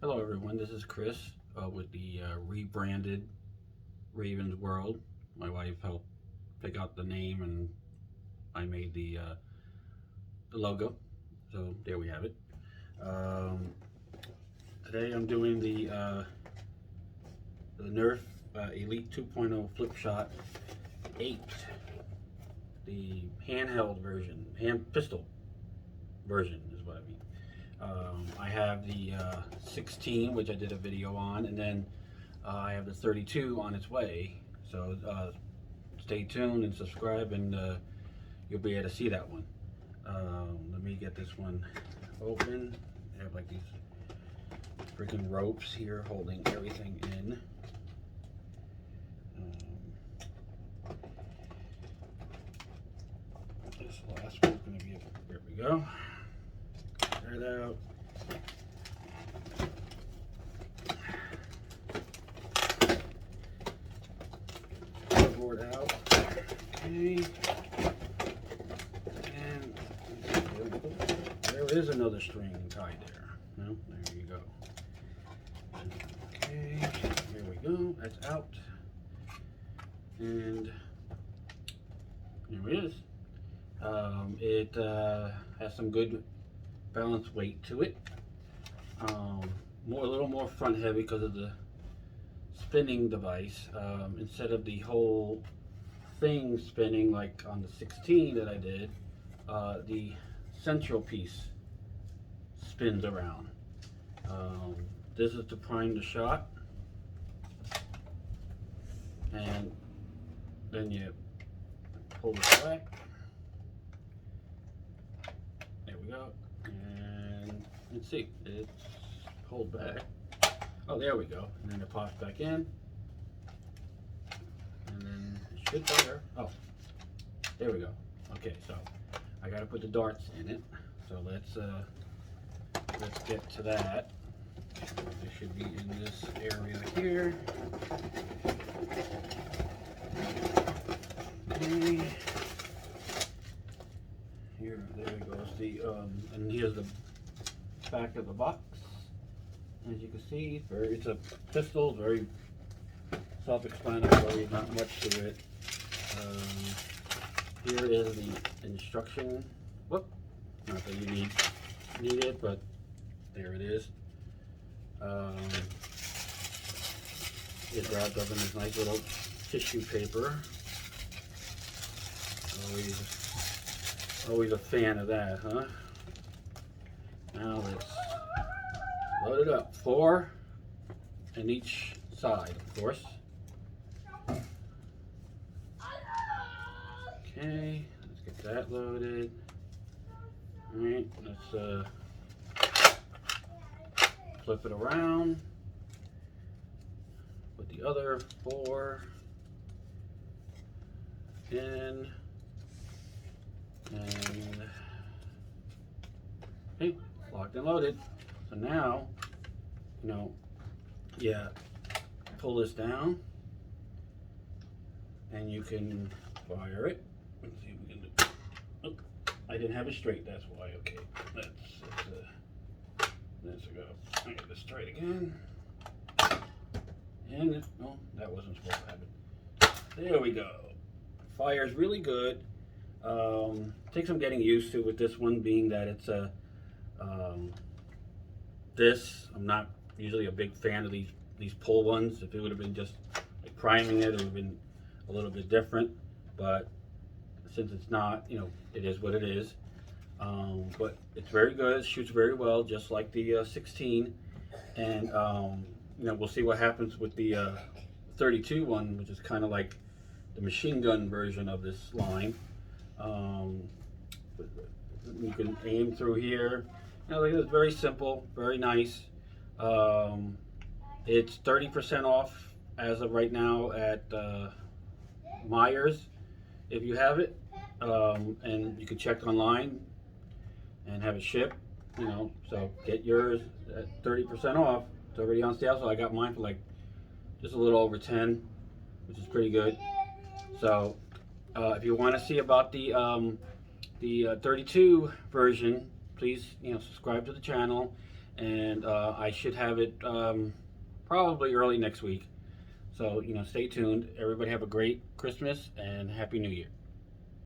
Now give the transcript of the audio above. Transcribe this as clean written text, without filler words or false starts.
Hello everyone, this is Chris with the rebranded Ravens World. My wife helped pick out the name and I made the logo. So there we have it. Today I'm doing the Nerf Elite 2.0 Flipshot 8, the handheld version, hand pistol version is what I mean. I have the 16, which I did a video on, and then I have the 32 on its way. So stay tuned and subscribe, and you'll be able to see that one. Let me get this one open. I have like these freaking ropes here holding everything in. This last one's going to be, there we go. Tear it out. Board out. Okay. And there is another string tied there. No, there you go. Okay, here we go. That's out. And here it is. It has some good balanced weight to it. A little more front heavy because of the spinning device. Instead of the whole thing spinning like on the 16 that I did, the central piece spins around. This is to prime the shot, and then you pull this back. There we go, and let's see, it's pulled back. Oh, there we go, and then it pops back in, and then it should fire. Oh, there we go. Okay, so I got to put the darts in it. So let's get to that. They should be in this area here. Okay. Here, there goes the and here's the back of the box. As you can see, it's a pistol, very self-explanatory, not much to it. Here is the instruction. Whoop! Not that you need it, but there it is. It's wrapped up in this nice little tissue paper. Always a fan of that, huh? Now let's load it up. 4 in each side, of course. Okay, let's get that loaded. Alright, let's flip it around. Put the other 4 in. And okay, locked and loaded. So now, pull this down and you can fire it. Let's see if we can do. Oh, I didn't have it straight, that's why. Okay, let's go. I get this straight again. And no, that wasn't supposed to happen. There we go. Fires really good. Takes some getting used to with this one, being that it's a I'm not usually a big fan of these pull ones. If it would have been just like priming it would have been a little bit different, but since it's not, it is what it is. But it's very good, it shoots very well, just like the 16. And we'll see what happens with the 32 one, which is kind of like the machine gun version of this line. You can aim through here. It's very simple, very nice. It's 30% off as of right now at Myers, if you have it, and you can check online and have it shipped. So get yours at 30% off. It's already on sale, so I got mine for like just a little over 10, which is pretty good. So if you want to see about the 32 version, please subscribe to the channel and I should have it probably early next week. So, stay tuned. Everybody have a great Christmas and Happy New Year.